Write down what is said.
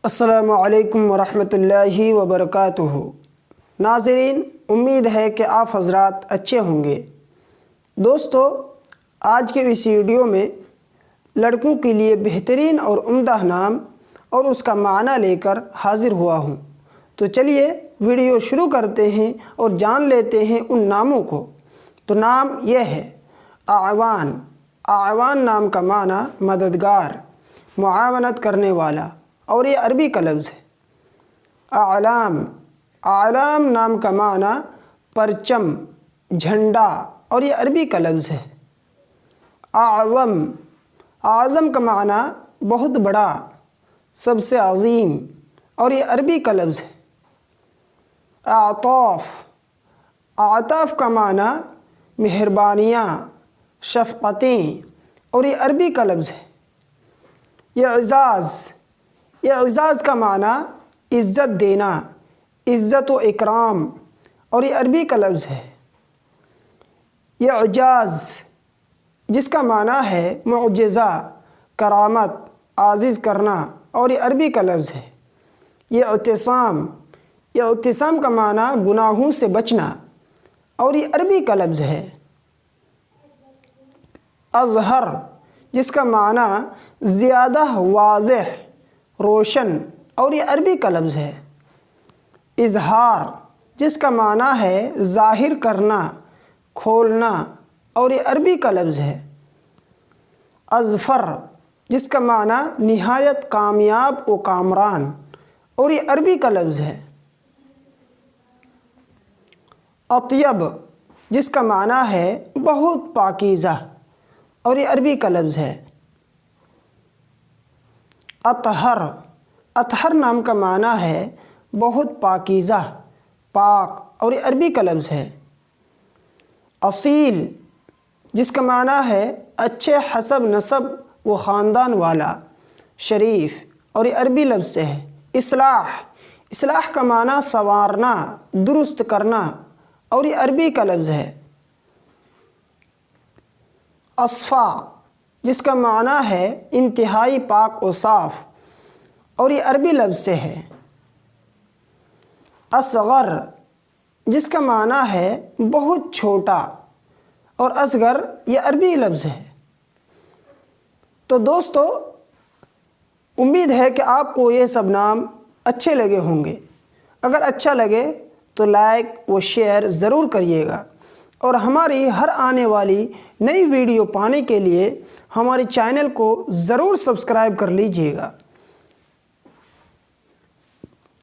السلام علیکم ورحمۃ اللہ وبرکاتہ۔ ناظرین، امید ہے کہ آپ حضرات اچھے ہوں گے۔ دوستو، آج کے اس ویڈیو میں لڑکوں کے لیے بہترین اور عمدہ نام اور اس کا معنی لے کر حاضر ہوا ہوں۔ تو چلیے ویڈیو شروع کرتے ہیں اور جان لیتے ہیں ان ناموں کو۔ تو نام یہ ہے اعوان۔ اعوان نام کا معنی مددگار، معاونت کرنے والا، اور یہ عربی کا لفظ ہے۔ اعلام۔ اعلام نام کا معنی پرچم، جھنڈا، اور یہ عربی کا لفظ ہے۔ اعظم۔ اعظم کا معنی بہت بڑا، سب سے عظیم، اور یہ عربی کا لفظ ہے۔ اعطاف۔ اعطاف کا معنی مہربانیاں، شفقتیں، اور یہ عربی کا لفظ ہے۔ اعزاز۔ اعزاز کا معنی عزت دینا، عزت و اکرام، اور یہ عربی کا لفظ ہے۔ اعجاز، جس کا معنی ہے معجزہ، کرامت، عاجز کرنا، اور یہ عربی کا لفظ ہے۔ اعتصام۔ اعتصام کا معنی گناہوں سے بچنا، اور یہ عربی کا لفظ ہے۔ اظہر، جس کا معنی زیادہ واضح، روشن، اور یہ عربی کا لفظ ہے۔ اظہار، جس کا معنی ہے ظاہر کرنا، کھولنا، اور یہ عربی کا لفظ ہے۔ اظفر، جس کا معنی نہایت کامیاب و کامران، اور یہ عربی کا لفظ ہے۔ اطیب، جس کا معنی ہے بہت پاکیزہ، اور یہ عربی کا لفظ ہے۔ اطہر۔ اطہر نام کا معنی ہے بہت پاکیزہ، پاک، اور یہ عربی کا لفظ ہے۔ اصیل، جس کا معنی ہے اچھے حسب نسب و خاندان والا، شریف، اور یہ عربی لفظ سے ہے۔ اصلاح۔ اصلاح کا معنی سنوارنا، درست کرنا، اور یہ عربی کا لفظ ہے۔ اصفا، جس کا معنی ہے انتہائی پاک و صاف، اور یہ عربی لفظ سے ہے۔ اصغر، جس کا معنی ہے بہت چھوٹا، اور اصغر یہ عربی لفظ ہے۔ تو دوستو، امید ہے کہ آپ کو یہ سب نام اچھے لگے ہوں گے۔ اگر اچھا لگے تو لائک و شیئر ضرور کریے گا، اور ہماری ہر آنے والی نئی ویڈیو پانے کے لیے ہمارے چینل کو ضرور سبسکرائب کر لیجیے گا۔